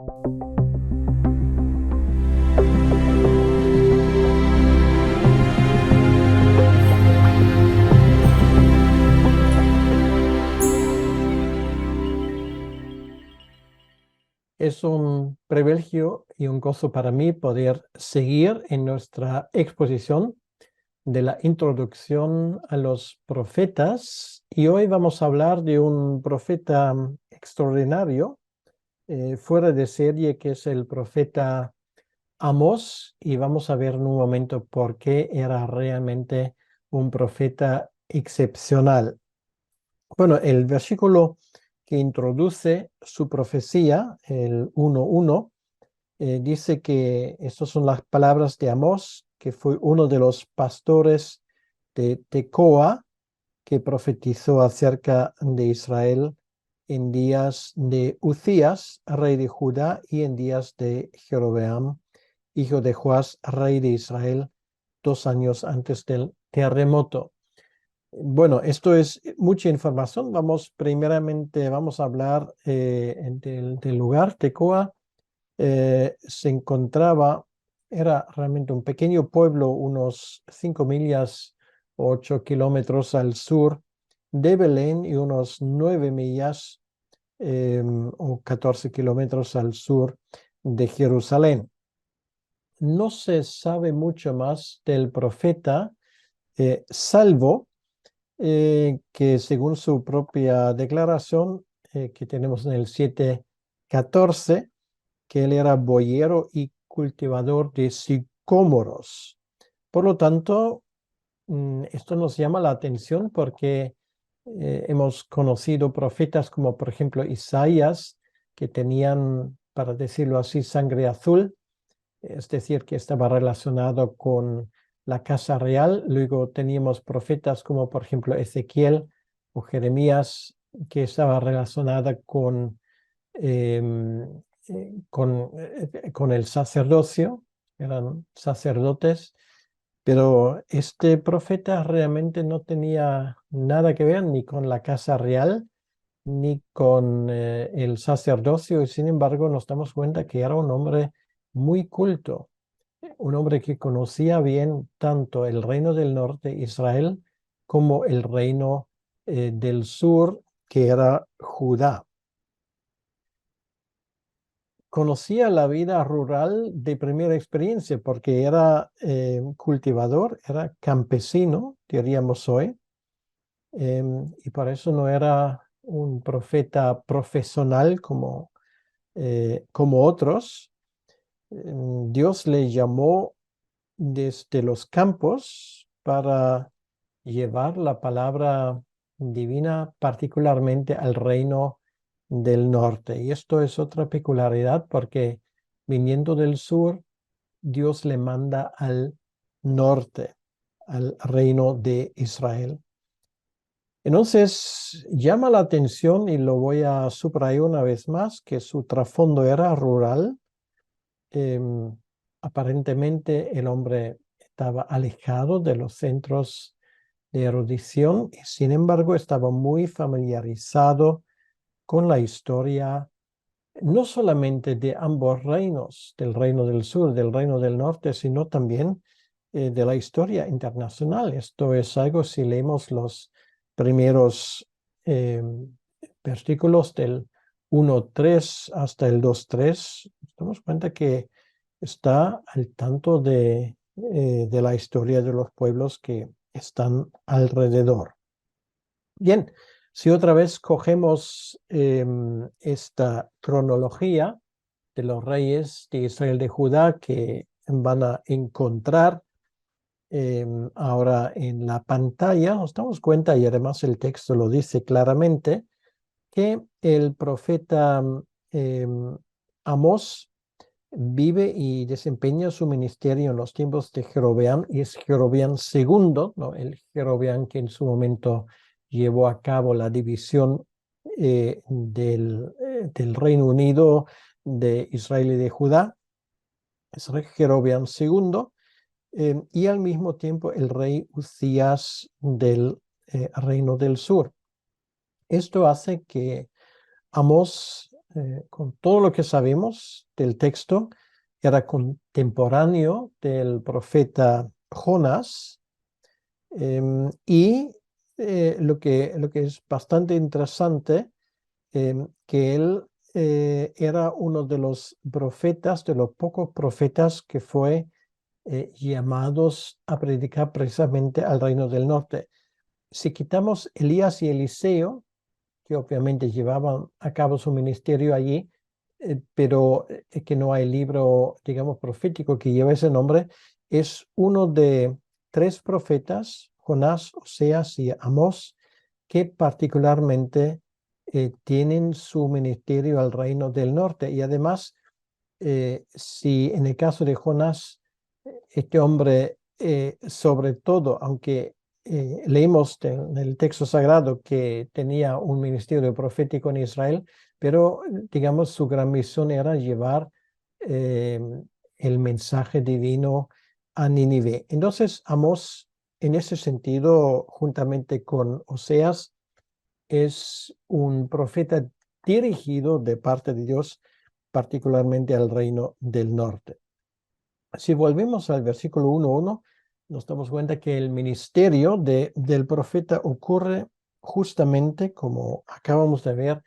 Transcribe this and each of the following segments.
Es un privilegio y un gozo para mí poder seguir en nuestra exposición de la introducción a los profetas. Y hoy vamos a hablar de un profeta extraordinario, fuera de serie, que es el profeta Amós. Y vamos a ver en un momento por qué era realmente un profeta excepcional. Bueno, el versículo que introduce su profecía, el 1:1, dice que estas son las palabras de Amós, que fue uno de los pastores de Tecoa, que profetizó acerca de Israel en días de Uzías, rey de Judá, y en días de Jeroboam, hijo de Joás, rey de Israel, 2 años antes del terremoto. Bueno, esto es mucha información. Primeramente vamos a hablar del lugar. Tecoa se encontraba, era realmente un pequeño pueblo, unos 5 millas, 8 kilómetros al sur de Belén y unos 9 millas o 14 kilómetros al sur de Jerusalén. No se sabe mucho más del profeta, salvo que según su propia declaración, que tenemos en el 7:14, que él era boyero y cultivador de sicómoros. Por lo tanto, esto nos llama la atención porque hemos conocido profetas como por ejemplo Isaías, que tenían, para decirlo así, sangre azul, es decir, que estaba relacionado con la casa real. Luego teníamos profetas como por ejemplo Ezequiel o Jeremías, que estaba relacionada em, con el sacerdocio, eran sacerdotes, pero este profeta realmente no tenía nada que ver ni con la casa real ni con el sacerdocio, y sin embargo nos damos cuenta que era un hombre muy culto, un hombre que conocía bien tanto el reino del norte, Israel, como el reino del sur, que era Judá. Conocía la vida rural de primera experiencia porque era cultivador, era campesino, diríamos hoy, y por eso no era un profeta profesional como otros. Dios le llamó desde los campos para llevar la palabra divina particularmente al reino del norte. Y esto es otra peculiaridad porque viniendo del sur, Dios le manda al norte, al reino de Israel. Entonces, llama la atención, y lo voy a subrayar una vez más, que su trasfondo era rural. Aparentemente el hombre estaba alejado de los centros de erudición y sin embargo estaba muy familiarizado con la historia, no solamente de ambos reinos, del reino del sur, del reino del norte, sino también de la historia internacional. Esto es algo, si leemos los primeros eh, versículos del 1:3 hasta el 2:3, nos damos cuenta que está al tanto de la historia de los pueblos que están alrededor. Bien, si otra vez cogemos esta cronología de los reyes de Israel, de Judá, que van a encontrar ahora en la pantalla, nos damos cuenta, y además el texto lo dice claramente, que el profeta Amós vive y desempeña su ministerio en los tiempos de Jeroboam, y es Jeroboam II, ¿no? El Jeroboam que en su momento llevó a cabo la división del Reino Unido, de Israel y de Judá. Es Jeroboam II, y al mismo tiempo el rey Uzías del Reino del Sur. Esto hace que Amós con todo lo que sabemos del texto, era contemporáneo del profeta Jonás. Y lo que es bastante interesante, que él era uno de los profetas, de los pocos profetas que fue llamados a predicar precisamente al reino del norte. Si quitamos Elías y Eliseo, que obviamente llevaban a cabo su ministerio allí, pero que no hay libro, digamos, profético que lleve ese nombre, es uno de tres profetas, Jonás, Oseas y Amós, que particularmente tienen su ministerio al reino del norte. Y además, si en el caso de Jonás, este hombre, sobre todo, aunque leímos en el texto sagrado que tenía un ministerio profético en Israel, pero digamos su gran misión era llevar eh, el mensaje divino a Nínive. Entonces, Amós, en ese sentido, juntamente con Oseas, es un profeta dirigido de parte de Dios, particularmente al reino del norte. Si volvemos al versículo 1:1, nos damos cuenta que el ministerio del profeta ocurre justamente como acabamos de ver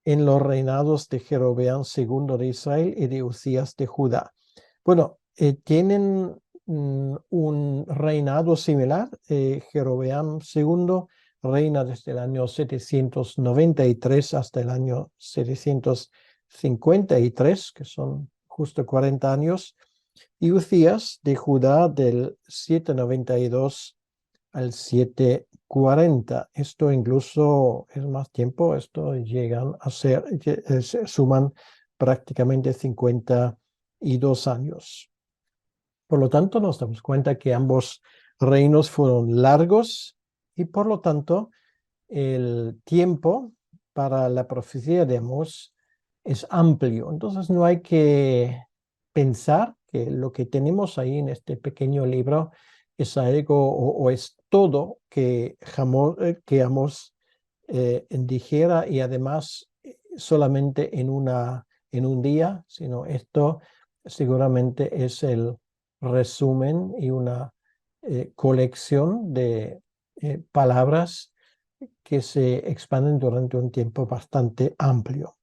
en los reinados de Jeroboam II de Israel y de Uzías de Judá. Bueno, tienen un reinado similar. Jeroboam II reina desde el año 793 hasta el año 753, que son justo 40 años, y Uzías de Judá del 792 al 740. Esto incluso es más tiempo, esto llegan a ser, se suman prácticamente 52 años. Por lo tanto, nos damos cuenta que ambos reinos fueron largos y por lo tanto el tiempo para la profecía de Amós es amplio. Entonces no hay que pensar que lo que tenemos ahí en este pequeño libro es algo o es todo que Amós dijera y además solamente en un día, sino esto seguramente es el resumen y una colección de palabras que se expanden durante un tiempo bastante amplio.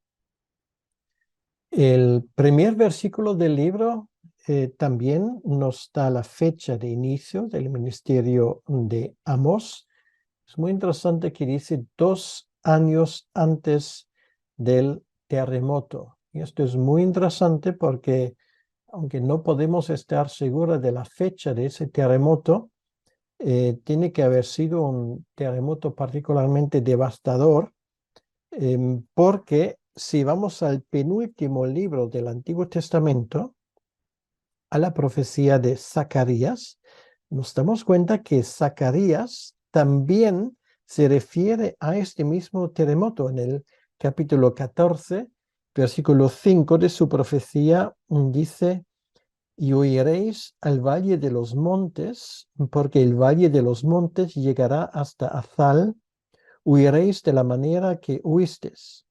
El primer versículo del libro también nos da la fecha de inicio del ministerio de Amós. Es muy interesante que dice 2 años antes del terremoto. Y esto es muy interesante porque, aunque no podemos estar seguros de la fecha de ese terremoto, tiene que haber sido un terremoto particularmente devastador, porque si vamos al penúltimo libro del Antiguo Testamento, a la profecía de Zacarías, nos damos cuenta que Zacarías también se refiere a este mismo terremoto. En el capítulo 14, versículo 5 de su profecía, dice: y huiréis al valle de los montes, porque el valle de los montes llegará hasta Azal, huiréis de la manera que huisteis,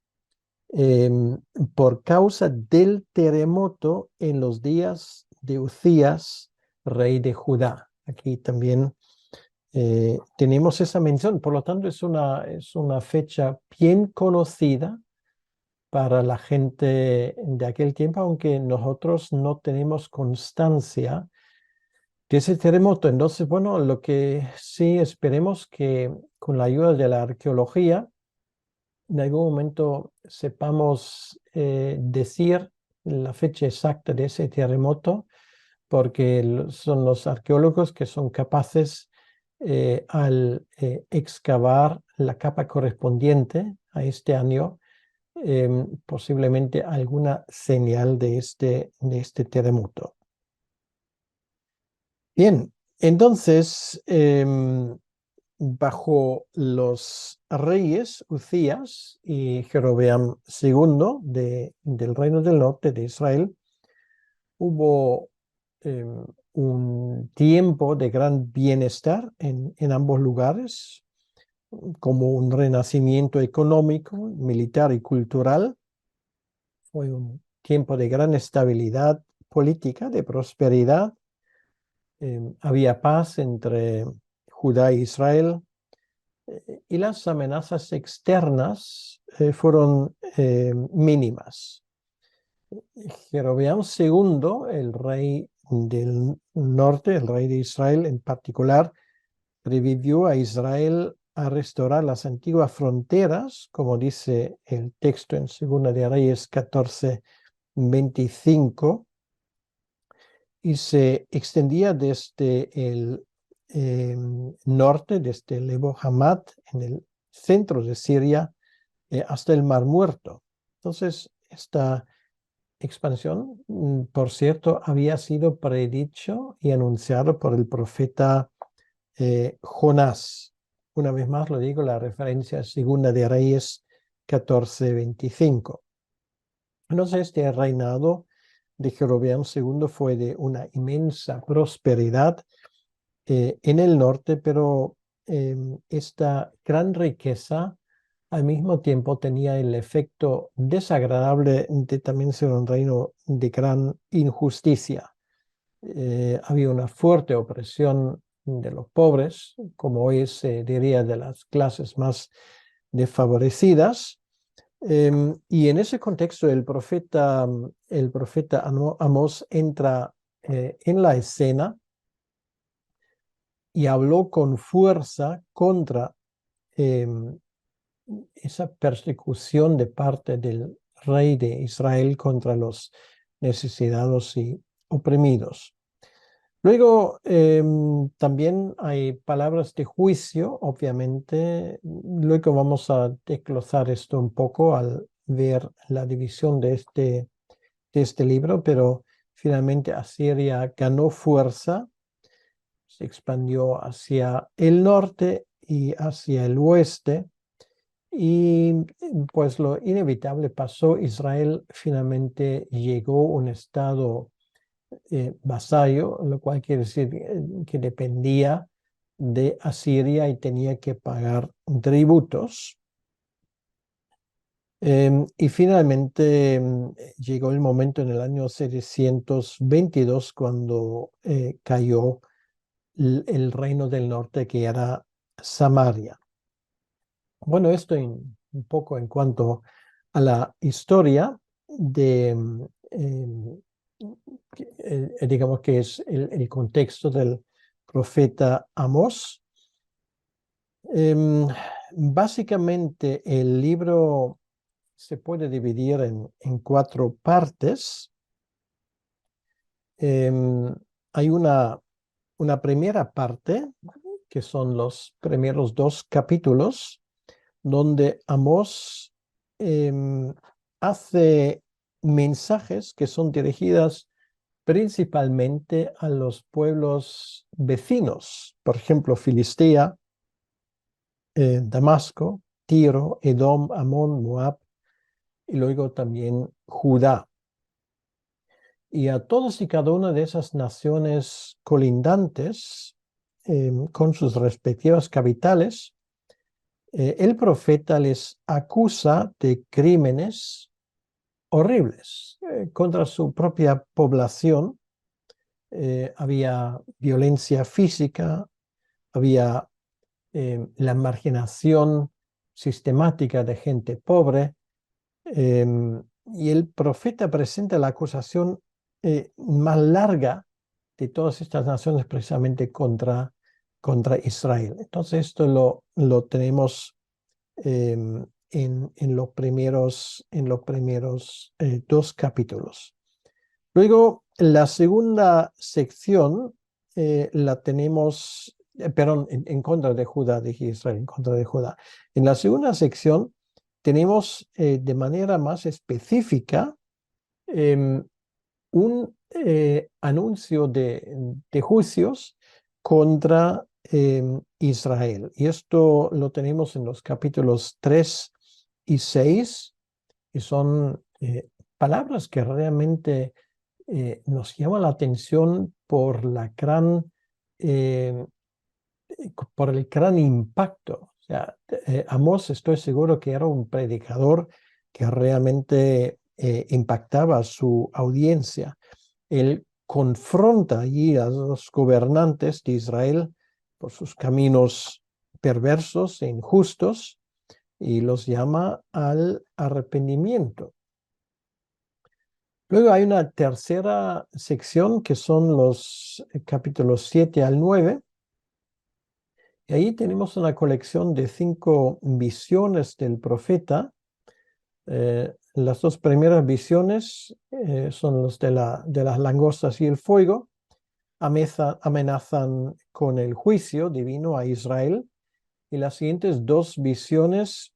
por causa del terremoto en los días de Uzías, rey de Judá. Aquí también tenemos esa mención, por lo tanto es una fecha bien conocida para la gente de aquel tiempo, aunque nosotros no tenemos constancia de ese terremoto. Entonces, bueno, lo que sí esperemos que con la ayuda de la arqueología, en algún momento sepamos decir la fecha exacta de ese terremoto, porque son los arqueólogos que son capaces, al excavar la capa correspondiente a este año, posiblemente alguna señal de este terremoto. Bien, entonces, bajo los reyes Uzías y Jeroboam II del reino del norte de Israel, hubo un tiempo de gran bienestar en ambos lugares, como un renacimiento económico, militar y cultural. Fue un tiempo de gran estabilidad política, de prosperidad. Había paz entre Judá e Israel, y las amenazas externas fueron mínimas. Jeroboam II, el rey del norte, el rey de Israel en particular, revivió a Israel a restaurar las antiguas fronteras, como dice el texto en Segunda de Reyes 14:25, y se extendía desde el norte, desde Lebo Hamat, en el centro de Siria, hasta el Mar Muerto. Entonces, esta expansión, por cierto, había sido predicho y anunciado por el profeta Jonás. Una vez más lo digo, la referencia es Segunda de Reyes 14:25. Entonces, este reinado de Jeroboam II fue de una inmensa prosperidad en el norte, pero esta gran riqueza al mismo tiempo tenía el efecto desagradable de también ser un reino de gran injusticia. Había una fuerte opresión de los pobres, como hoy se diría de las clases más desfavorecidas. Y en ese contexto el profeta Amós entra en la escena y habló con fuerza contra em, esa persecución de parte del rey de Israel contra los necesitados y oprimidos. Luego, también hay palabras de juicio, obviamente. Luego vamos a desglosar esto un poco al ver la división de este libro, pero finalmente Asiria ganó fuerza, se expandió hacia el norte y hacia el oeste, y pues lo inevitable pasó. Israel finalmente llegó a un estado vasallo, lo cual quiere decir que dependía de Asiria y tenía que pagar tributos. Y finalmente llegó el momento en el año 722 cuando cayó el reino del norte, que era Samaria. Bueno, esto un poco en cuanto a la historia de, digamos que es el contexto del profeta Amós. Básicamente el libro se puede dividir en 4 partes. Hay una primera parte, que son los primeros 2 capítulos, donde Amós hace mensajes que son dirigidas principalmente a los pueblos vecinos, por ejemplo, Filistea, Damasco, Tiro, Edom, Amón, Moab, y luego también Judá. Y a todas y cada una de esas naciones colindantes, con sus respectivas capitales, el profeta les acusa de crímenes horribles contra su propia población. Había violencia física, había la marginación sistemática de gente pobre, y el profeta presenta la acusación más larga de todas estas naciones precisamente contra Israel. Entonces esto lo tenemos en los primeros 2 capítulos. Luego, la segunda sección la tenemos, perdón, en contra de Judá, dije Israel, en contra de Judá. En la segunda sección tenemos de manera más específica un anuncio de juicios contra Israel. Y esto lo tenemos en los capítulos 3 y 6, y son palabras que realmente nos llaman la atención eh, por el gran impacto. O sea, Amós, estoy seguro que era un predicador que realmente impactaba su audiencia. Él confronta allí a los gobernantes de Israel por sus caminos perversos e injustos y los llama al arrepentimiento. Luego hay una tercera sección que son los capítulos 7 al 9. Y ahí tenemos una colección de 5 visiones del profeta. Las 2 primeras visiones son los de las langostas y el fuego. Amenazan con el juicio divino a Israel. Y las siguientes 2 visiones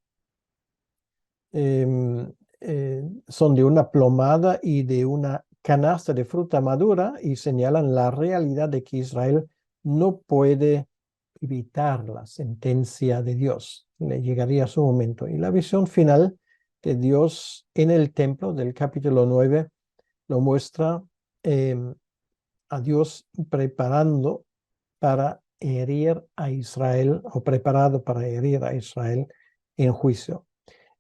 son de una plomada y de una canasta de fruta madura y señalan la realidad de que Israel no puede evitar la sentencia de Dios. Le llegaría su momento. Y la visión final de Dios en el templo del capítulo 9 lo muestra a Dios preparando para herir a Israel o preparado para herir a Israel en juicio.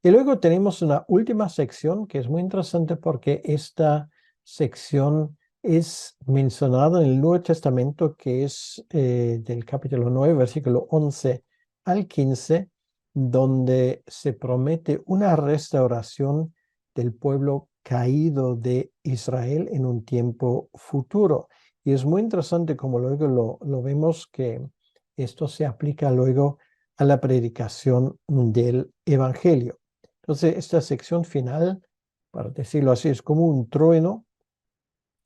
Y luego tenemos una última sección que es muy interesante porque esta sección es mencionada en el Nuevo Testamento, que es del capítulo 9, versículo 11 al 15, donde se promete una restauración del pueblo caído de Israel en un tiempo futuro. Y es muy interesante como luego lo vemos que esto se aplica luego a la predicación del Evangelio. Entonces, esta sección final, para decirlo así, es como un trueno.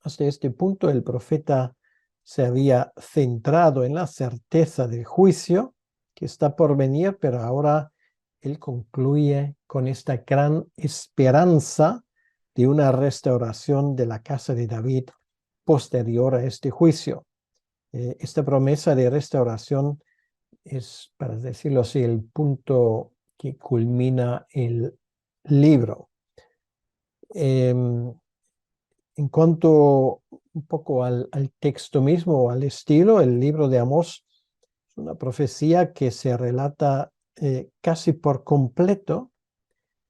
Hasta este punto el profeta se había centrado en la certeza del juicio que está por venir, pero ahora él concluye con esta gran esperanza de una restauración de la casa de David posterior a este juicio. Esta promesa de restauración es, para decirlo así, el punto que culmina el libro. En cuanto un poco al texto mismo, al estilo, el libro de Amós es una profecía que se relata casi por completo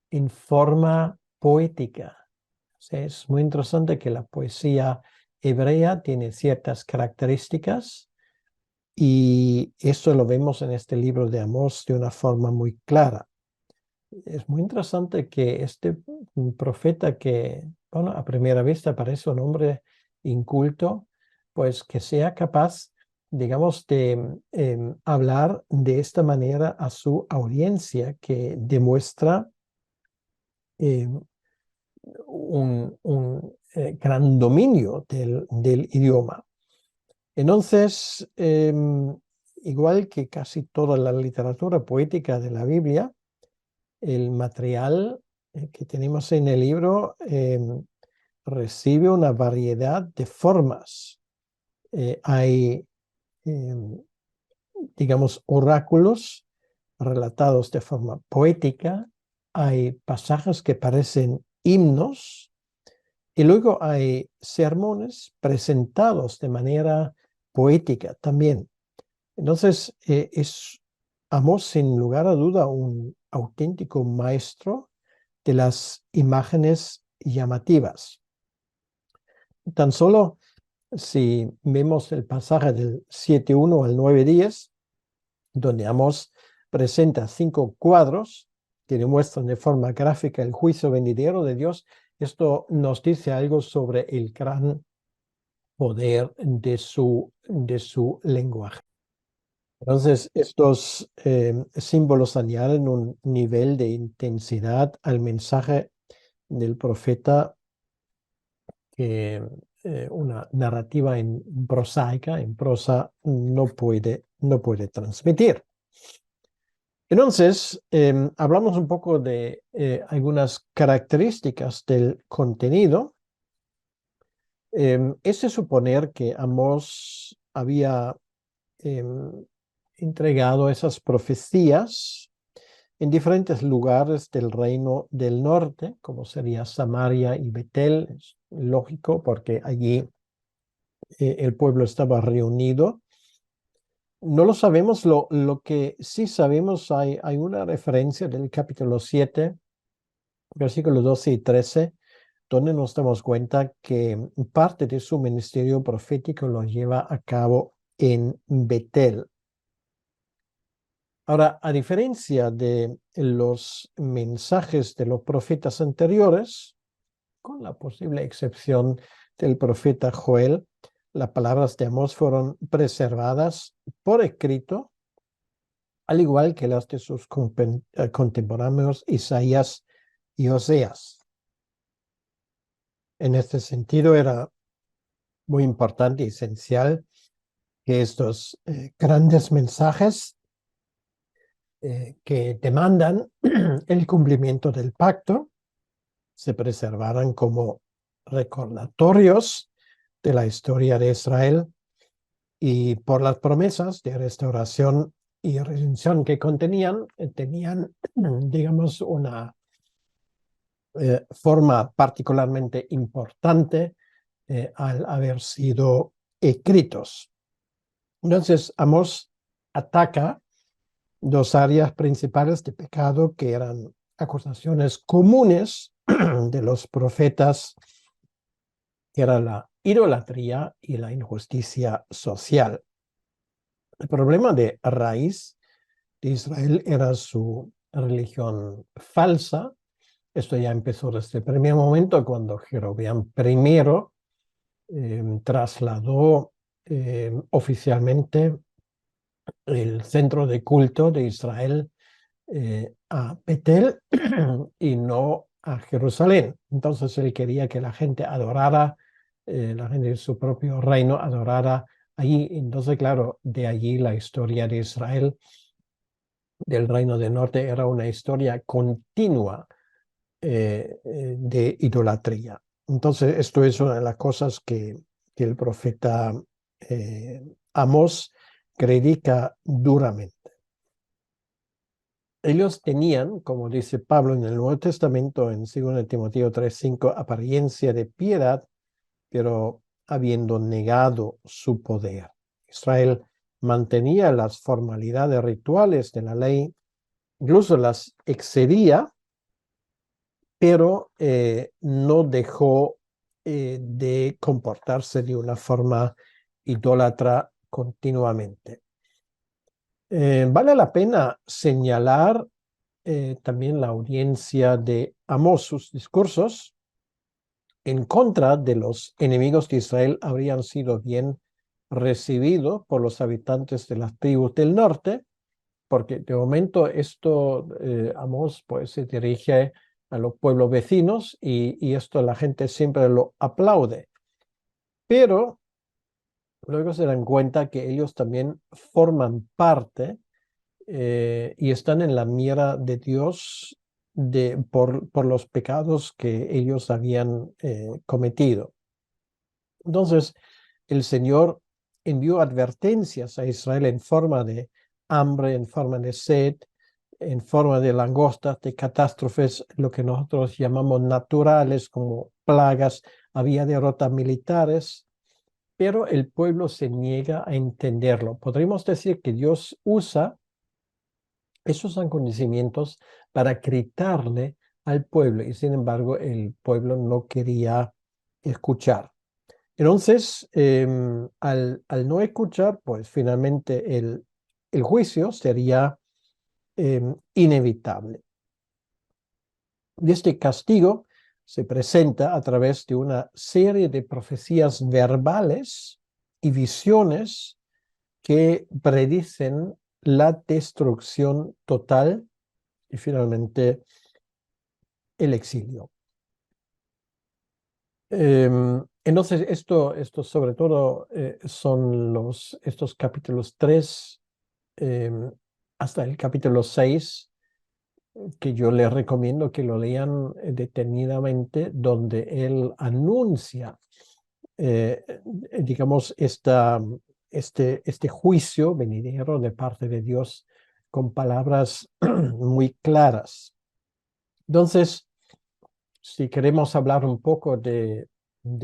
en forma poética. O sea, es muy interesante que la poesía hebrea tiene ciertas características y eso lo vemos en este libro de Amós de una forma muy clara. Es muy interesante que este profeta que, bueno, a primera vista parece un hombre inculto, pues que sea capaz, digamos, de hablar de esta manera a su audiencia, que demuestra un gran dominio del idioma. Entonces, igual que casi toda la literatura poética de la Biblia, el material que tenemos en el libro recibe una variedad de formas. Hay, digamos, oráculos relatados de forma poética, hay pasajes que parecen himnos y luego hay sermones presentados de manera poética también. Entonces, es Amós, sin lugar a duda, un auténtico maestro de las imágenes llamativas. Tan solo si vemos el pasaje del 7:1 al 9:10, donde Amós presenta 5 cuadros que demuestran de forma gráfica el juicio venidero de Dios, esto nos dice algo sobre el gran poder de su lenguaje. Entonces, estos símbolos añaden un nivel de intensidad al mensaje del profeta que una narrativa prosaica, en prosa, no puede transmitir. Entonces, hablamos un poco de algunas características del contenido. Es de suponer que Amós había entregado esas profecías en diferentes lugares del reino del norte, como sería Samaria y Betel. Es lógico porque allí el pueblo estaba reunido. No lo sabemos, lo que sí sabemos, hay una referencia del capítulo 7, versículos 12 y 13, donde nos damos cuenta que parte de su ministerio profético lo lleva a cabo en Betel. Ahora, a diferencia de los mensajes de los profetas anteriores, con la posible excepción del profeta Joel, las palabras de Amós fueron preservadas por escrito, al igual que las de sus contemporáneos Isaías y Oseas. En este sentido, era muy importante y esencial que estos grandes mensajes que demandan el cumplimiento del pacto se preservaran como recordatorios de la historia de Israel y por las promesas de restauración y redención que contenían, tenían, digamos, una forma particularmente importante al haber sido escritos. Entonces, Amós ataca dos áreas principales de pecado que eran acusaciones comunes de los profetas, que era la idolatría y la injusticia social. El problema de raíz de Israel era su religión falsa. Esto ya empezó desde el primer momento cuando Jeroboam I trasladó oficialmente el centro de culto de Israel a Betel y no a Jerusalén. Entonces él quería que la gente adorara, la gente de su propio reino adorara allí. Entonces, claro, de allí la historia de Israel, del reino del norte, era una historia continua de idolatría. Entonces, esto es una de las cosas que el profeta Amós predica duramente. Ellos tenían, como dice Pablo en el Nuevo Testamento, en 2 Timoteo 3:5, apariencia de piedad, pero habiendo negado su poder. Israel mantenía las formalidades rituales de la ley, incluso las excedía, pero no dejó de comportarse de una forma idólatra continuamente. Vale la pena señalar también la audiencia de Amós. Sus discursos en contra de los enemigos de Israel habrían sido bien recibidos por los habitantes de las tribus del norte, porque de momento Amós pues se dirige a los pueblos vecinos y esto la gente siempre lo aplaude. Pero luego se dan cuenta que ellos también forman parte y están en la mira de Dios por los pecados que ellos habían cometido. Entonces, el Señor envió advertencias a Israel en forma de hambre, en forma de sed, en forma de langostas, de catástrofes, lo que nosotros llamamos naturales, como plagas, había derrotas militares, pero el pueblo se niega a entenderlo. Podríamos decir que Dios usa esos acontecimientos para gritarle al pueblo y sin embargo el pueblo no quería escuchar. Entonces, al no escuchar, pues finalmente el juicio sería inevitable. Y este castigo se presenta a través de una serie de profecías verbales y visiones que predicen la destrucción total y finalmente el exilio. Entonces, esto sobre todo son estos capítulos 3 hasta el capítulo 6, que yo les recomiendo que lo lean detenidamente, donde él anuncia, digamos, este juicio venidero de parte de Dios con palabras muy claras. Entonces, si queremos hablar un poco de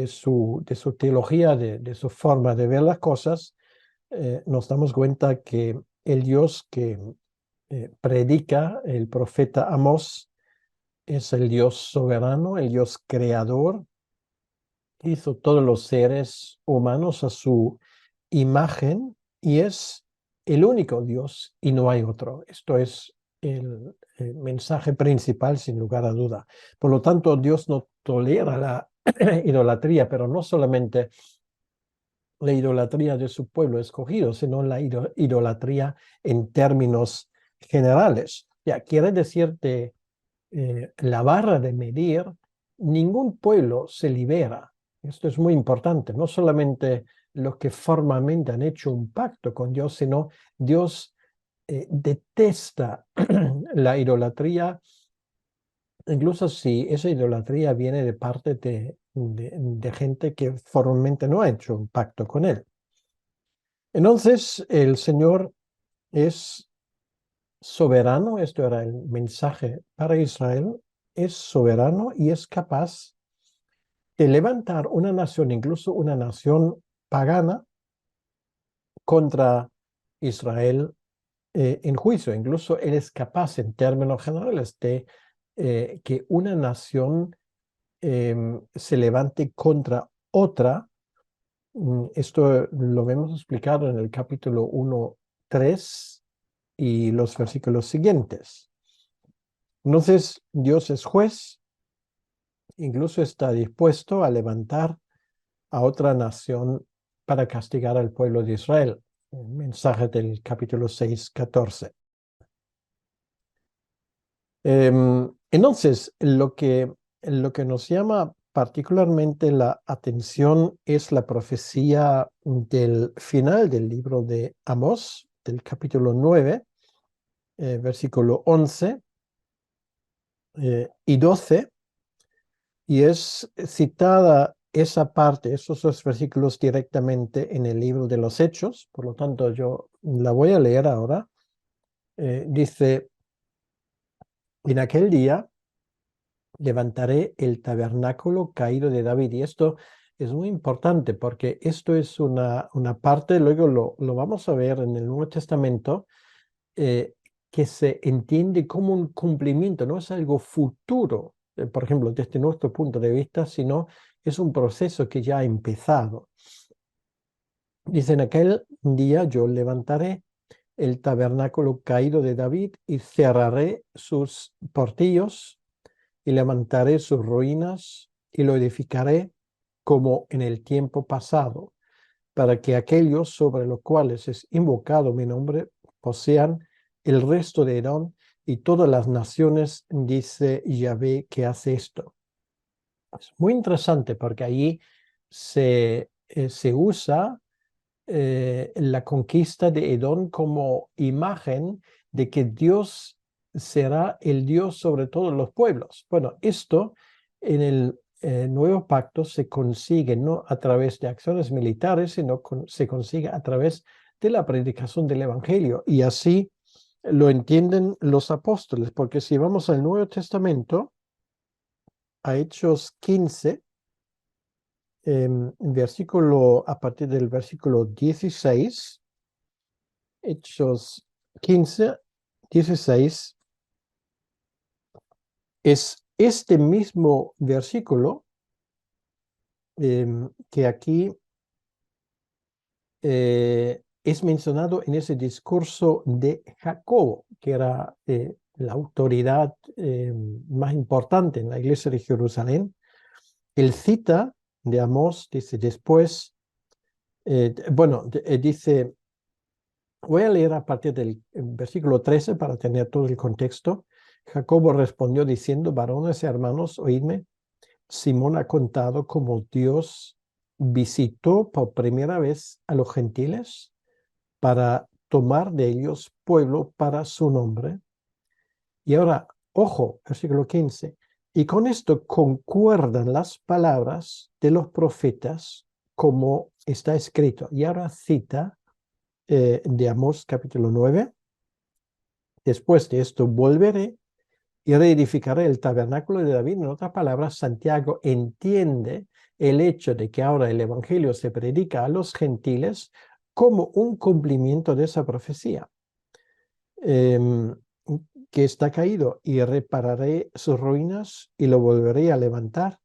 su teología, de su forma de ver las cosas, nos damos cuenta que el Dios que predica el profeta Amós es el Dios soberano, el Dios creador. Hizo todos los seres humanos a su imagen y es el único Dios y no hay otro. Esto es el mensaje principal, sin lugar a duda. Por lo tanto, Dios no tolera la idolatría, pero no solamente la idolatría de su pueblo escogido, sino la idolatría en términos generales. Ya quiere decir que la barra de medir, ningún pueblo se libera. Esto es muy importante, no solamente los que formalmente han hecho un pacto con Dios, sino Dios detesta la idolatría, incluso si esa idolatría viene de parte de gente que formalmente no ha hecho un pacto con Él. Entonces, el Señor es soberano, esto era el mensaje para Israel, es soberano y es capaz de levantar una nación, incluso una nación pagana, contra Israel en juicio. Incluso él es capaz, en términos generales, de que una nación se levante contra otra. Esto lo vemos explicado en el capítulo 1:3 y los versículos siguientes. Entonces, Dios es juez, incluso está dispuesto a levantar a otra nación para castigar al pueblo de Israel. El mensaje del capítulo 6:14. Entonces, lo que nos llama particularmente la atención es la profecía del final del libro de Amós, del capítulo 9, versículo 11 y 12, y es citada esa parte, esos dos versículos directamente en el libro de los Hechos, por lo tanto yo la voy a leer ahora. Dice, en aquel día levantaré el tabernáculo caído de David. Y esto es muy importante porque esto es una parte, luego lo vamos a ver en el Nuevo Testamento, eh, que se entiende como un cumplimiento, no es algo futuro, por ejemplo, desde nuestro punto de vista, sino es un proceso que ya ha empezado. Dice, en aquel día yo levantaré el tabernáculo caído de David y cerraré sus portillos y levantaré sus ruinas y lo edificaré como en el tiempo pasado, para que aquellos sobre los cuales es invocado mi nombre posean el resto de Edom y todas las naciones, dice Yahvé, que hace esto. Es muy interesante porque allí se usa la conquista de Edom como imagen de que Dios será el Dios sobre todos los pueblos. Bueno, esto en el nuevo pacto se consigue no a través de acciones militares, sino se consigue a través de la predicación del Evangelio. Y así lo entienden los apóstoles, porque si vamos al Nuevo Testamento, a Hechos 15, a partir del versículo 16, Hechos 15:16, es este mismo versículo que aquí es mencionado en ese discurso de Jacobo, que era la autoridad más importante en la iglesia de Jerusalén. Él cita de Amós, dice después, dice, voy a leer a partir del versículo 13 para tener todo el contexto. Jacobo respondió diciendo, varones y hermanos, oídme, Simón ha contado cómo Dios visitó por primera vez a los gentiles para tomar de ellos pueblo para su nombre. Y ahora, ojo, versículo 15, y con esto concuerdan las palabras de los profetas como está escrito. Y ahora cita de Amós capítulo 9. Después de esto volveré y reedificaré el tabernáculo de David. En otras palabras, Santiago entiende el hecho de que ahora el evangelio se predica a los gentiles como un cumplimiento de esa profecía. que está caído, y repararé sus ruinas y lo volveré a levantar,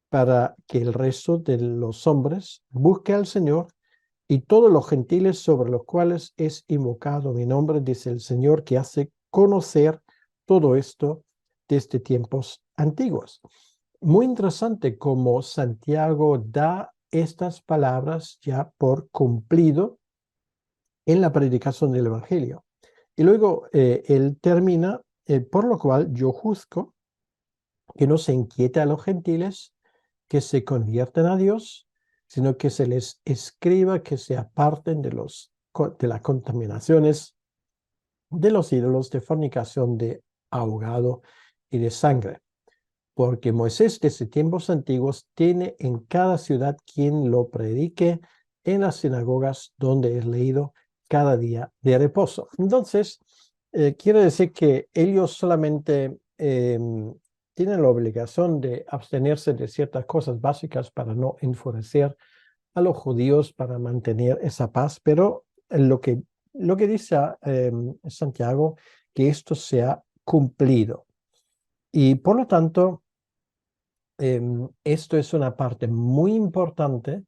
para que el resto de los hombres busque al Señor y todos los gentiles sobre los cuales es invocado mi nombre, dice el Señor, que hace conocer todo esto desde tiempos antiguos. Muy interesante cómo Santiago da estas palabras ya por cumplido en la predicación del Evangelio. Y luego él termina, por lo cual yo juzgo que no se inquiete a los gentiles que se convierten a Dios, sino que se les escriba que se aparten de las contaminaciones de los ídolos, de fornicación, de ahogado y de sangre. Porque Moisés desde tiempos antiguos tiene en cada ciudad quien lo predique en las sinagogas donde es leído cada día de reposo. Entonces, quiere decir que ellos solamente tienen la obligación de abstenerse de ciertas cosas básicas para no enfurecer a los judíos, para mantener esa paz, pero lo que dice Santiago, que esto se ha cumplido. Y por lo tanto, esto es una parte muy importante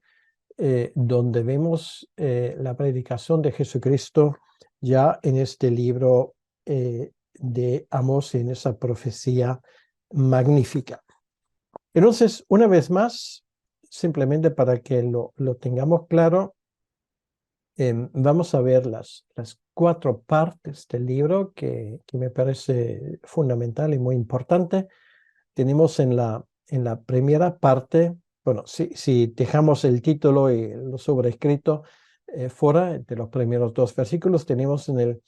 donde vemos la predicación de Jesucristo ya en este libro de Amós, en esa profecía magnífica. Entonces, una vez más, simplemente para que lo tengamos claro, vamos a ver las 4 partes del libro que me parece fundamental y muy importante. Tenemos en la primera parte, bueno, si dejamos el título y lo sobrescrito fuera de los primeros 2 versículos, tenemos en el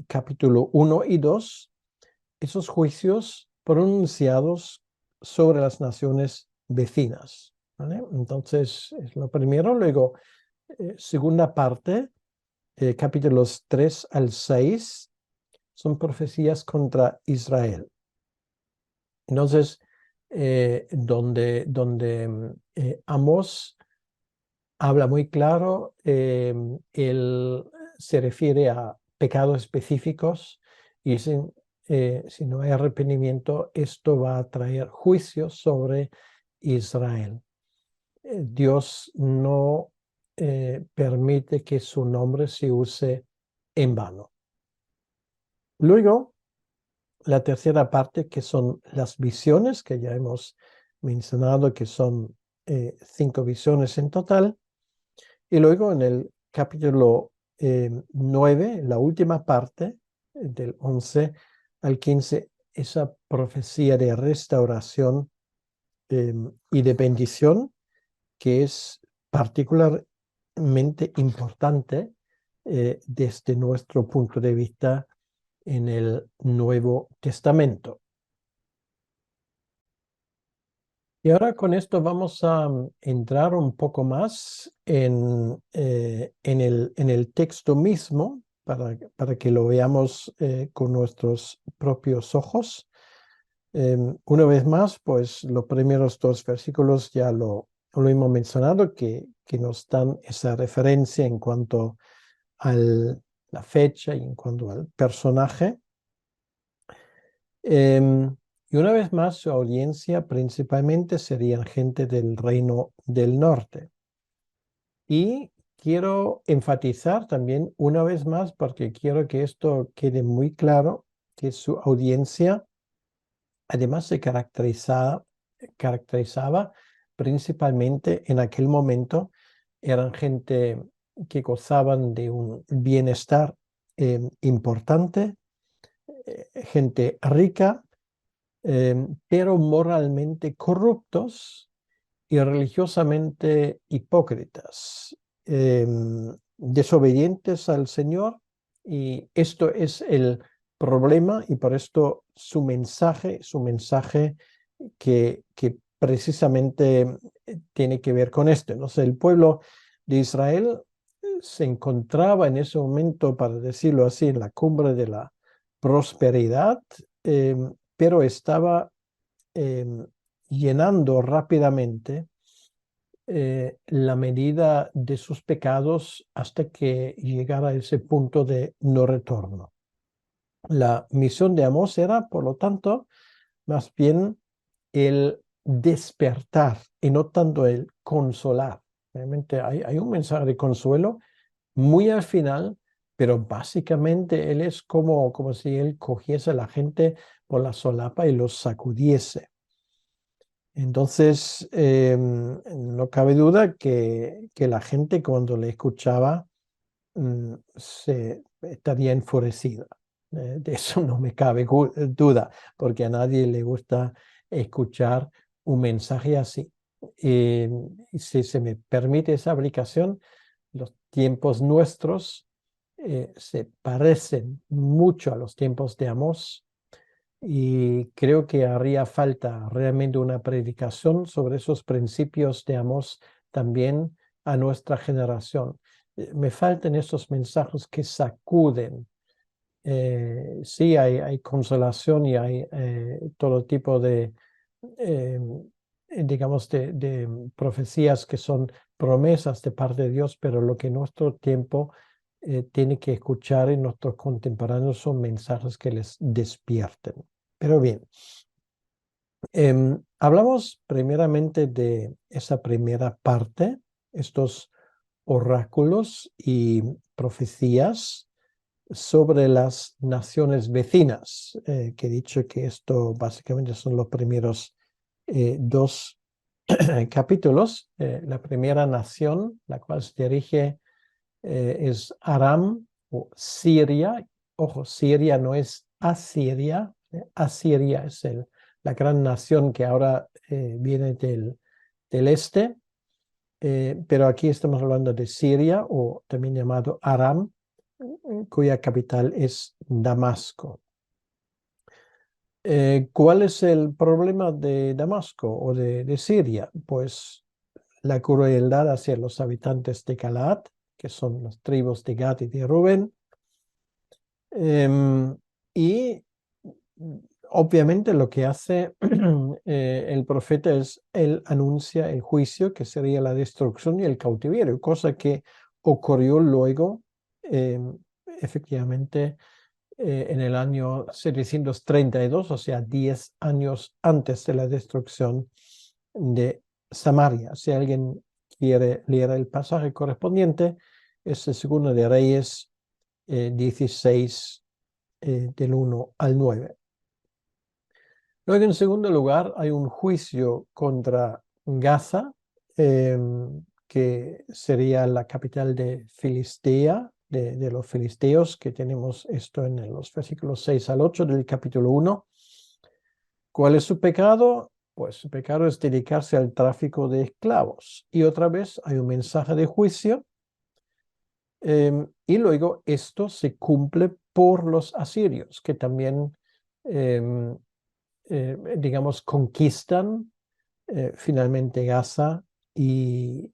capítulo 1 y 2 esos juicios pronunciados sobre las naciones vecinas, ¿vale? Entonces, es lo primero. Luego, segunda parte, capítulos 3 al 6, son profecías contra Israel. Entonces, donde Amós habla muy claro, él se refiere a pecados específicos y si no hay arrepentimiento, esto va a traer juicio sobre Israel. Dios no permite que su nombre se use en vano. Luego, la tercera parte, que son las visiones, que ya hemos mencionado, que son 5 visiones en total. Y luego en el capítulo 9, la última parte, del 11 al 15, esa profecía de restauración y de bendición, que es particularmente importante desde nuestro punto de vista en el Nuevo Testamento. Y ahora con esto vamos a entrar un poco más en el texto mismo para que lo veamos con nuestros propios ojos. Una vez más, pues los primeros 2 versículos ya lo hemos mencionado, que nos dan esa referencia en cuanto a la fecha y en cuanto al personaje. Y una vez más, su audiencia principalmente serían gente del reino del norte. Y quiero enfatizar también una vez más, porque quiero que esto quede muy claro, que su audiencia además se caracterizaba principalmente en aquel momento, eran gente que gozaban de un bienestar importante, gente rica, pero moralmente corruptos y religiosamente hipócritas, desobedientes al Señor, y esto es el problema, y por esto su mensaje que precisamente tiene que ver con esto. ¿No? O sea, el pueblo de Israel se encontraba en ese momento, para decirlo así, en la cumbre de la prosperidad, pero estaba llenando rápidamente la medida de sus pecados hasta que llegara a ese punto de no retorno. La misión de Amós era, por lo tanto, más bien el despertar y no tanto el consolar. Realmente hay un mensaje de consuelo muy al final, pero básicamente él es como si él cogiese a la gente por la solapa y los sacudiese. Entonces, no cabe duda que la gente cuando le escuchaba se estaría enfurecida. De eso no me cabe duda, porque a nadie le gusta escuchar un mensaje así. Y si se me permite esa aplicación, los tiempos nuestros se parecen mucho a los tiempos de Amós y creo que haría falta realmente una predicación sobre esos principios de Amós también a nuestra generación. Me faltan esos mensajes que sacuden. Sí, hay consolación y hay todo tipo de, eh, digamos, de profecías que son promesas de parte de Dios, pero lo que nuestro tiempo tiene que escuchar en nuestros contemporáneos son mensajes que les despierten. Pero bien, hablamos primeramente de esa primera parte, estos oráculos y profecías sobre las naciones vecinas, que he dicho que esto básicamente son los primeros dos capítulos. La primera nación, la cual se dirige, es Aram o Siria. Ojo, Siria no es Asiria. Asiria es la gran nación que ahora viene del este. Pero aquí estamos hablando de Siria, o también llamado Aram, cuya capital es Damasco. ¿Cuál es el problema de Damasco o de Siria? Pues la crueldad hacia los habitantes de Galaad, que son las tribus de Gad y de Rubén. Y obviamente lo que hace el profeta es, él anuncia el juicio, que sería la destrucción y el cautiverio, cosa que ocurrió luego, efectivamente, en el año 732, o sea, 10 años antes de la destrucción de Samaria. Si alguien quiere leer el pasaje correspondiente, es el segundo de Reyes 16, del 1 al 9. Luego, en segundo lugar, hay un juicio contra Gaza, que sería la capital de Filistea, de los filisteos, que tenemos esto en los versículos 6 al 8 del capítulo 1. ¿Cuál es su pecado? Pues su pecado es dedicarse al tráfico de esclavos. Y otra vez hay un mensaje de juicio. Y luego esto se cumple por los asirios, que también, digamos, conquistan finalmente Gaza, y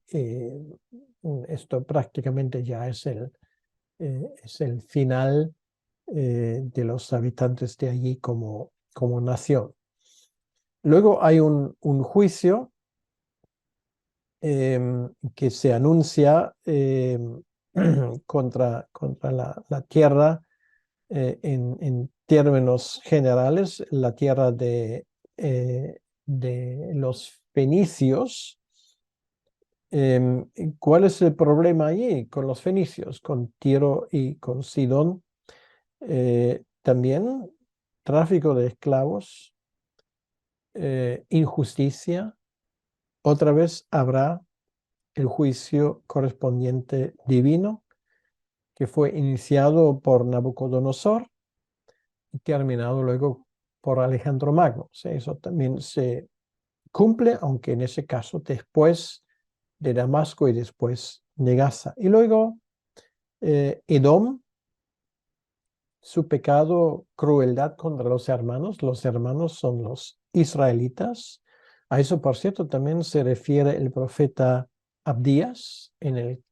esto prácticamente ya es el final de los habitantes de allí como nación. Luego hay un juicio que se anuncia contra la tierra, en términos generales, la tierra de los fenicios. ¿Cuál es el problema allí con los fenicios, con Tiro y con Sidón? También tráfico de esclavos, injusticia. Otra vez habrá el juicio correspondiente divino, que fue iniciado por Nabucodonosor y terminado luego por Alejandro Magno. ¿Sí? Eso también se cumple, aunque en ese caso después de Damasco y después de Gaza. Y luego Edom, su pecado, crueldad contra los hermanos. Los hermanos son los israelitas. A eso, por cierto, también se refiere el profeta Abdías en el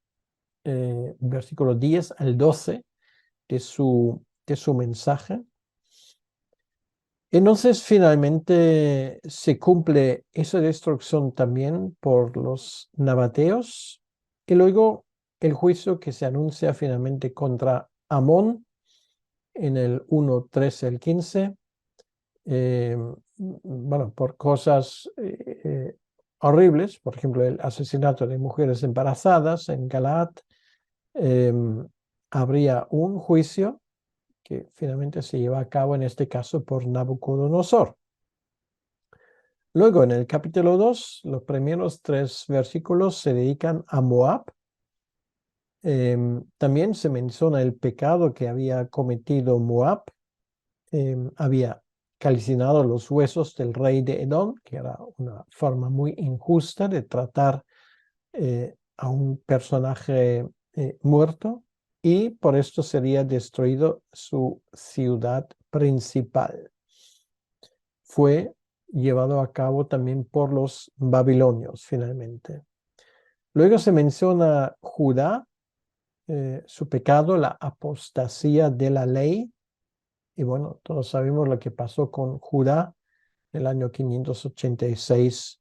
versículo 10 al 12 de su mensaje. Entonces, finalmente se cumple esa destrucción también por los nabateos, y luego el juicio que se anuncia finalmente contra Amón, en el 1:13 al 15, bueno, por cosas horribles, por ejemplo, el asesinato de mujeres embarazadas en Galaad. Habría un juicio que finalmente se lleva a cabo en este caso por Nabucodonosor. Luego, en el capítulo 2, los primeros 3 versículos se dedican a Moab. También se menciona el pecado que había cometido Moab. Había calcinado los huesos del rey de Edom, que era una forma muy injusta de tratar a un personaje muerto, y por esto sería destruido su ciudad principal. Fue llevado a cabo también por los babilonios finalmente. Luego se menciona Judá, su pecado, la apostasía de la ley. Y bueno, todos sabemos lo que pasó con Judá. En el año 586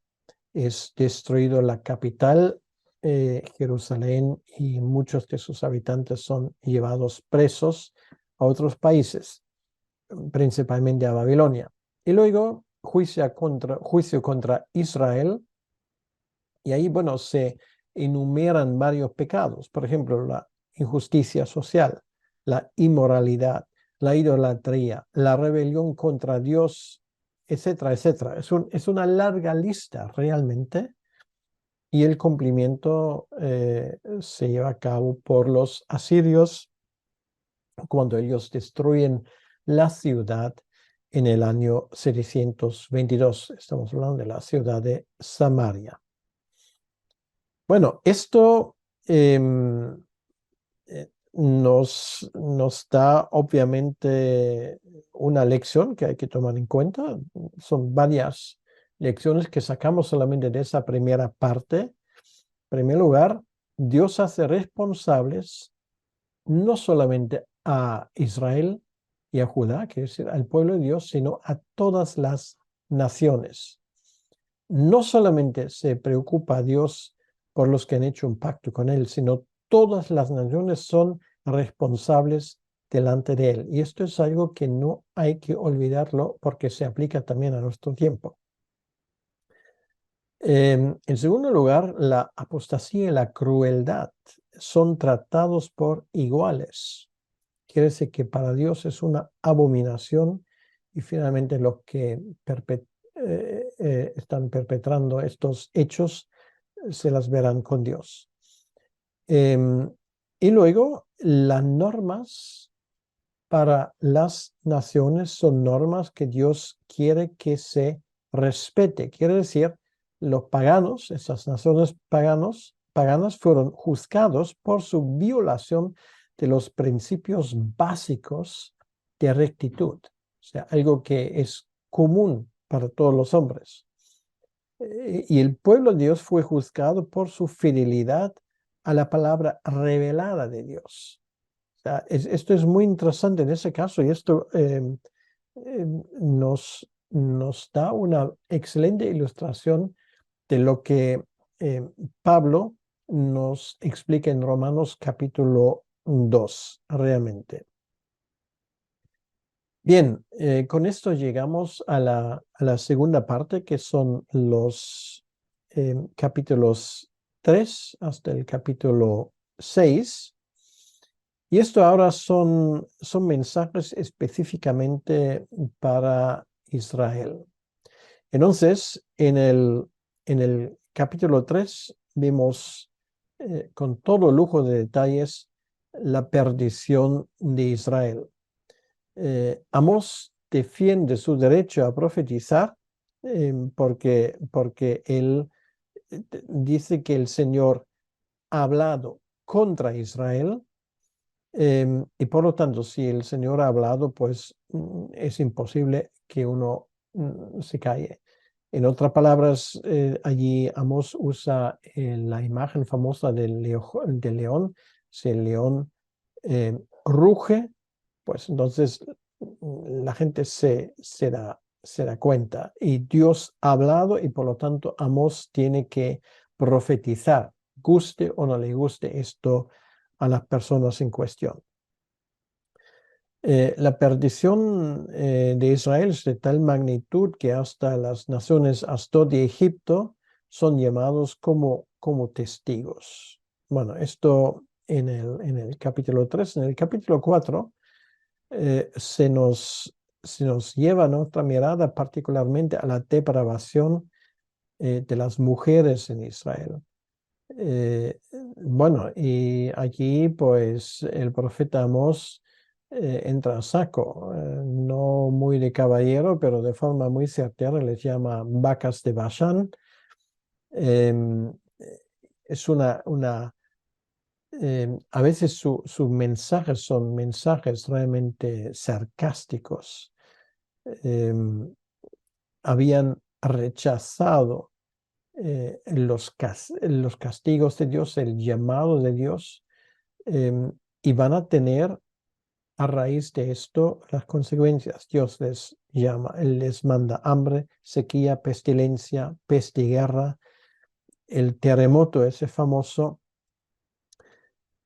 es destruido la capital, Jerusalén, y muchos de sus habitantes son llevados presos a otros países, principalmente a Babilonia. Y luego juicio contra Israel, y ahí, bueno, se enumeran varios pecados, por ejemplo, la injusticia social, la inmoralidad, la idolatría, la rebelión contra Dios, etcétera, etcétera. Es una larga lista realmente, y el cumplimiento se lleva a cabo por los asirios cuando ellos destruyen la ciudad en el año 722. Estamos hablando de la ciudad de Samaria. Bueno, esto nos da obviamente una lección que hay que tomar en cuenta. Son varias lecciones que sacamos solamente de esa primera parte. En primer lugar, Dios hace responsables no solamente a Israel y a Judá, que es al pueblo de Dios, sino a todas las naciones. No solamente se preocupa a Dios por los que han hecho un pacto con Él, sino todas las naciones son responsables delante de Él. Y esto es algo que no hay que olvidarlo, porque se aplica también a nuestro tiempo. En segundo lugar, la apostasía y la crueldad son tratados por iguales. Quiere decir que para Dios es una abominación, y finalmente los que están perpetrando estos hechos se las verán con Dios. Y luego, las normas para las naciones son normas que Dios quiere que se respete. Quiere decir, los paganos, esas naciones paganas fueron juzgados por su violación de los principios básicos de rectitud. O sea, algo que es común para todos los hombres. Y el pueblo de Dios fue juzgado por su fidelidad a la palabra revelada de Dios. O sea, esto es muy interesante en ese caso, y esto nos da una excelente ilustración de lo que Pablo nos explica en Romanos capítulo 2, realmente. Bien, con esto llegamos a la segunda parte, que son los capítulos 3 hasta el capítulo 6. Y esto ahora son mensajes específicamente para Israel. Entonces, en el capítulo 3 vemos con todo lujo de detalles la perdición de Israel. Amós defiende su derecho a profetizar, porque él dice que el Señor ha hablado contra Israel, y por lo tanto, si el Señor ha hablado, pues es imposible que uno se calle. En otras palabras, allí Amós usa la imagen famosa del león. Si el león ruge, pues entonces la gente se da cuenta. Y Dios ha hablado, y por lo tanto Amós tiene que profetizar, guste o no le guste esto a las personas en cuestión. La perdición de Israel es de tal magnitud que hasta las naciones Asdod y Egipto son llamados como testigos. Bueno, esto en el capítulo 3. En el capítulo 4 se nos lleva nuestra mirada particularmente a la depravación de las mujeres en Israel. Bueno, y aquí pues el profeta Amós entra a saco, no muy de caballero, pero de forma muy certera les llama vacas de Basán. Em, es a veces sus mensajes son mensajes realmente sarcásticos. Em, Habían rechazado los castigos de Dios, el llamado de Dios, y van a tener a raíz de esto las consecuencias. Dios les llama, Él les manda hambre, sequía, pestilencia, peste y guerra, el terremoto ese famoso.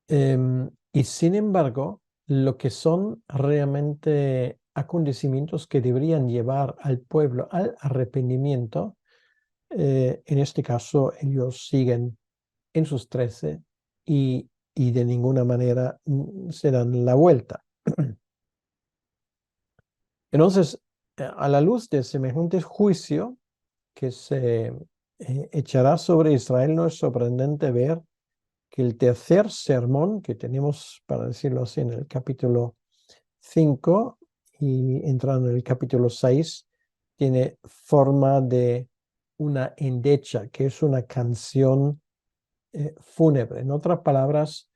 Y sin embargo, lo que son realmente acontecimientos que deberían llevar al pueblo al arrepentimiento, en este caso ellos siguen en sus 13 y de ninguna manera se dan la vuelta. Entonces, a la luz de semejante juicio que se echará sobre Israel, no es sorprendente ver que el tercer sermón que tenemos, para decirlo así, en el capítulo 5 y entrando en el capítulo 6, tiene forma de una endecha, que es una canción fúnebre. En otras palabras,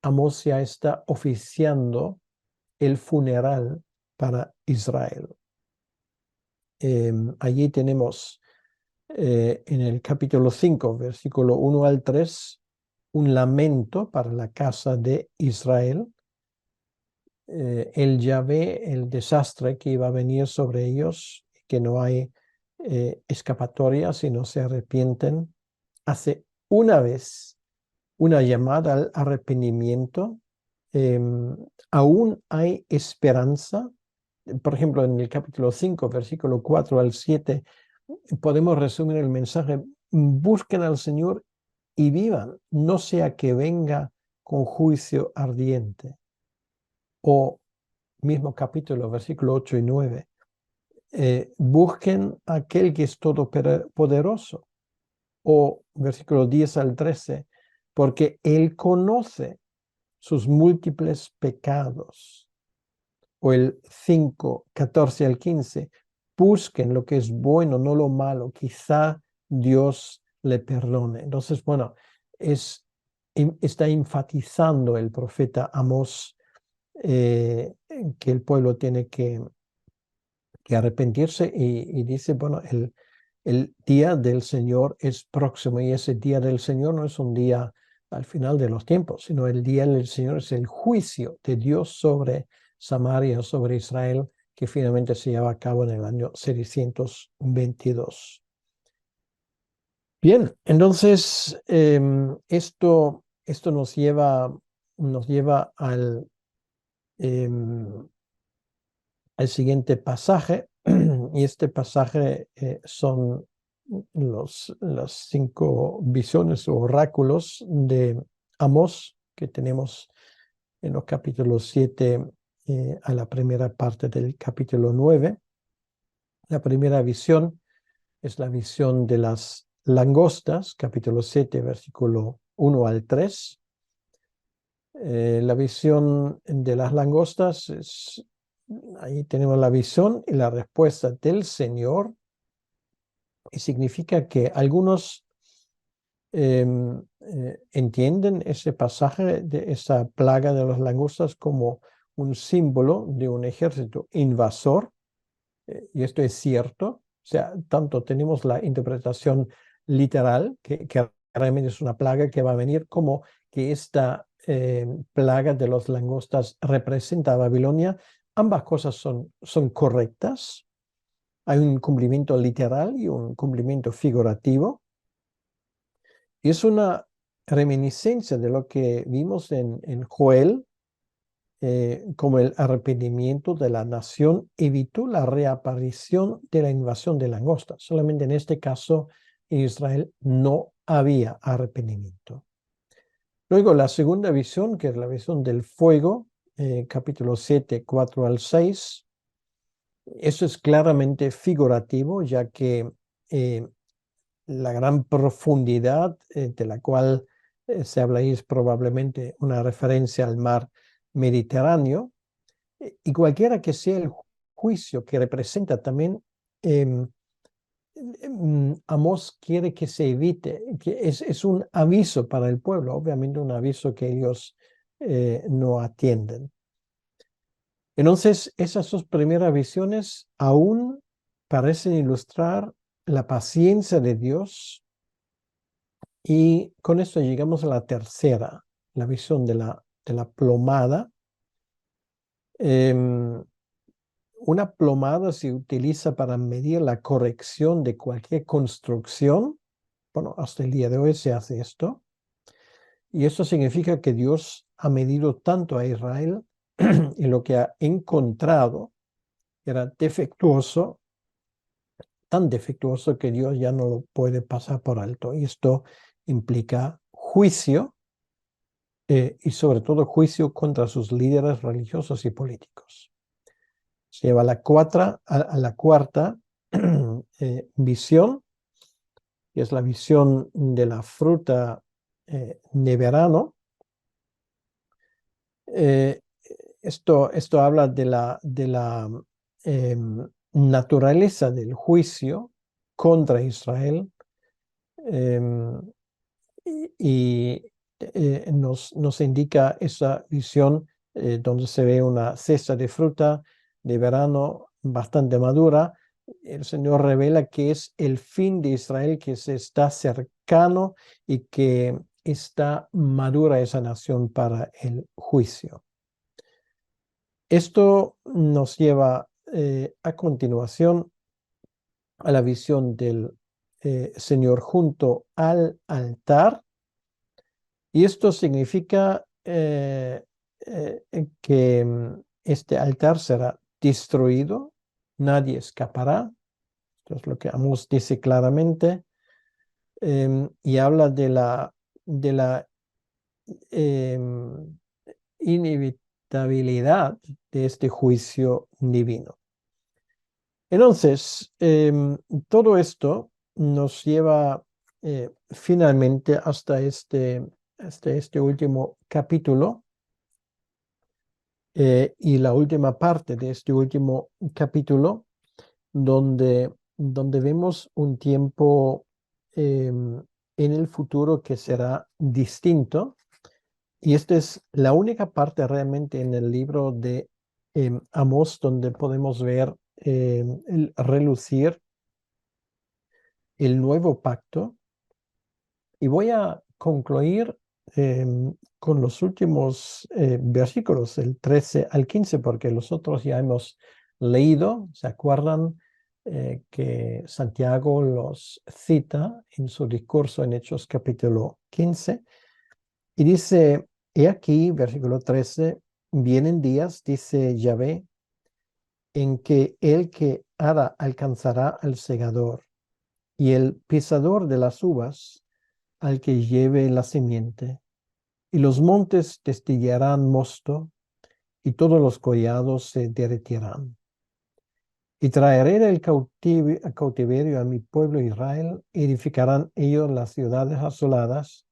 Amós ya está oficiando el funeral para Israel. Allí tenemos en el capítulo 5, versículo 1 al 3, un lamento para la casa de Israel. Él ya ve el desastre que iba a venir sobre ellos, que no hay escapatoria si no se arrepienten. Hace una vez una llamada al arrepentimiento. Aún hay esperanza. Por ejemplo, en el capítulo 5, versículo 4 al 7, podemos resumir el mensaje: busquen al Señor y vivan, no sea que venga con juicio ardiente. O mismo capítulo, versículo 8 y 9, busquen a aquel que es todopoderoso. O versículo 10 al 13, porque Él conoce sus múltiples pecados. O el 5, 14 al 15, busquen lo que es bueno, no lo malo, quizá Dios le perdone. Entonces, bueno, está enfatizando el profeta Amós que el pueblo tiene que arrepentirse y dice, bueno, el día del Señor es próximo y ese día del Señor no es un día al final de los tiempos, sino el día del Señor es el juicio de Dios sobre Samaria, sobre Israel, que finalmente se lleva a cabo en el año 622. Bien, entonces esto nos lleva al siguiente pasaje, y este pasaje son las 5 visiones o oráculos de Amós que tenemos en los capítulos 7 a la primera parte del capítulo 9. La primera visión es la visión de las langostas, capítulo 7, versículo 1 al 3. La visión de las langostas ahí tenemos la visión y la respuesta del Señor, y significa que algunos entienden ese pasaje de esa plaga de las langostas como un símbolo de un ejército invasor, y esto es cierto. O sea, tanto tenemos la interpretación literal, que realmente es una plaga que va a venir, como que esta plaga de las langostas representa a Babilonia. Ambas cosas son correctas. Hay un cumplimiento literal y un cumplimiento figurativo. Y es una reminiscencia de lo que vimos en Joel, como el arrepentimiento de la nación evitó la reaparición de la invasión de langosta. Solamente en este caso, en Israel no había arrepentimiento. Luego, la segunda visión, que es la visión del fuego, capítulo 7, 4 al 6. Eso es claramente figurativo, ya que la gran profundidad de la cual se habla ahí es probablemente una referencia al mar Mediterráneo. Y cualquiera que sea el juicio que representa también, Amós quiere que se evite, que es un aviso para el pueblo, obviamente un aviso que ellos no atienden. Entonces, esas dos primeras visiones aún parecen ilustrar la paciencia de Dios, y con esto llegamos a la tercera, la visión de la plomada. Una plomada se utiliza para medir la corrección de cualquier construcción. Bueno, hasta el día de hoy se hace esto. Y esto significa que Dios ha medido tanto a Israel y lo que ha encontrado era defectuoso, tan defectuoso que Dios ya no lo puede pasar por alto. Y esto implica juicio, y sobre todo juicio contra sus líderes religiosos y políticos. Se lleva a la cuarta visión, que es la visión de la fruta de verano. Eh, esto habla de la naturaleza del juicio contra Israel, y nos indica esa visión donde se ve una cesta de fruta de verano bastante madura. El Señor revela que es el fin de Israel, que se está cercano y que está madura esa nación para el juicio. Esto nos lleva a continuación a la visión del Señor junto al altar. Y esto significa que este altar será destruido, nadie escapará. Esto es lo que Amós dice claramente, y habla de la inevitabilidad de este juicio divino. Entonces, todo esto nos lleva finalmente hasta este último capítulo, y la última parte de este último capítulo, donde vemos un tiempo en el futuro que será distinto. Y esta es la única parte realmente en el libro de Amós donde podemos ver el relucir el nuevo pacto. Y voy a concluir con los últimos versículos, el 13 al 15, porque los otros ya hemos leído. ¿Se acuerdan que Santiago los cita en su discurso en Hechos capítulo 15? Y dice, he aquí, versículo 13, vienen días, dice Yahvé, en que el que ara alcanzará al segador, y el pisador de las uvas al que lleve la simiente, y los montes destillarán mosto, y todos los collados se derretirán. Y traeré del cautiverio a mi pueblo Israel, edificarán ellos las ciudades asoladas,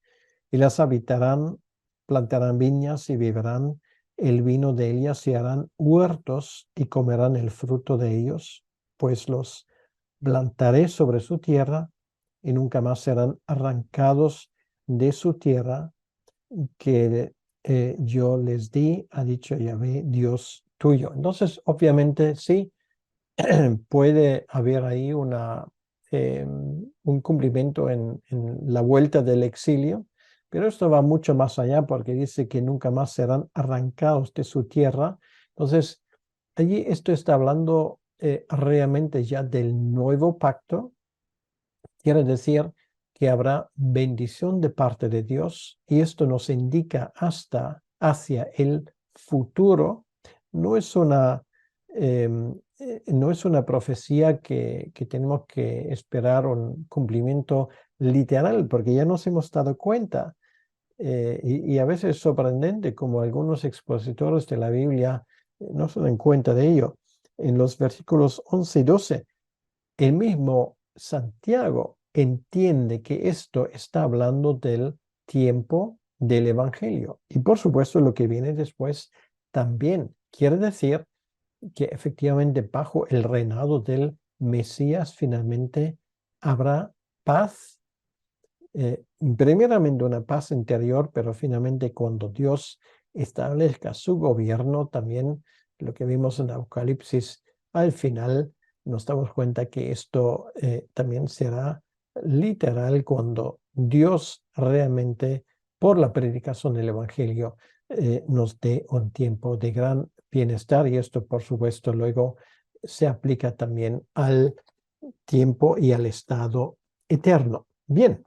y las habitarán, plantarán viñas y beberán el vino de ellas, y harán huertos y comerán el fruto de ellos, pues los plantaré sobre su tierra y nunca más serán arrancados de su tierra que yo les di, ha dicho Yahvé, Dios tuyo. Entonces, obviamente, sí, puede haber ahí un cumplimiento en la vuelta del exilio, pero esto va mucho más allá porque dice que nunca más serán arrancados de su tierra. Entonces, allí esto está hablando realmente ya del nuevo pacto. Quiere decir que habrá bendición de parte de Dios, y esto nos indica hasta hacia el futuro, no es una, no es una profecía que tenemos que esperar un cumplimiento literal, porque ya nos hemos dado cuenta. Y a veces es sorprendente como algunos expositores de la Biblia no se dan cuenta de ello. En los versículos 11 y 12, el mismo Santiago entiende que esto está hablando del tiempo del Evangelio. Y por supuesto lo que viene después también quiere decir que efectivamente bajo el reinado del Mesías finalmente habrá paz, primeramente una paz interior, pero finalmente cuando Dios establezca su gobierno, también lo que vimos en Apocalipsis, al final nos damos cuenta que esto también será literal cuando Dios realmente, por la predicación del Evangelio, nos dé un tiempo de gran bienestar, y esto por supuesto luego se aplica también al tiempo y al estado eterno. Bien,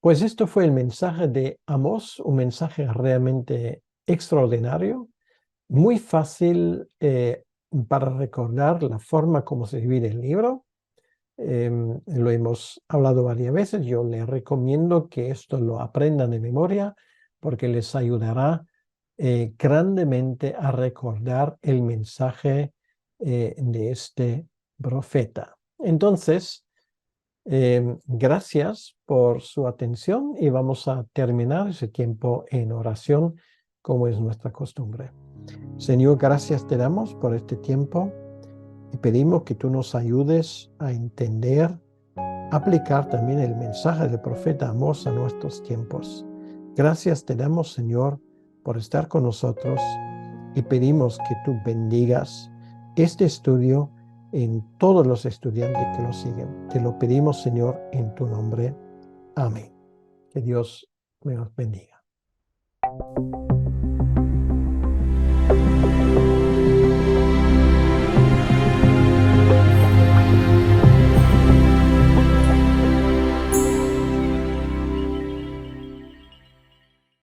pues esto fue el mensaje de Amós, un mensaje realmente extraordinario, muy fácil para recordar la forma como se divide el libro. Lo hemos hablado varias veces. Yo les recomiendo que esto lo aprendan de memoria porque les ayudará grandemente a recordar el mensaje de este profeta. Entonces, gracias por su atención y vamos a terminar ese tiempo en oración como es nuestra costumbre. Señor, gracias te damos por este tiempo y pedimos que tú nos ayudes a entender, aplicar también el mensaje del profeta Amós a nuestros tiempos. Gracias te damos, Señor, por estar con nosotros y pedimos que tú bendigas este estudio en todos los estudiantes que lo siguen. Te lo pedimos, Señor, en tu nombre. Amén. Que Dios me los bendiga.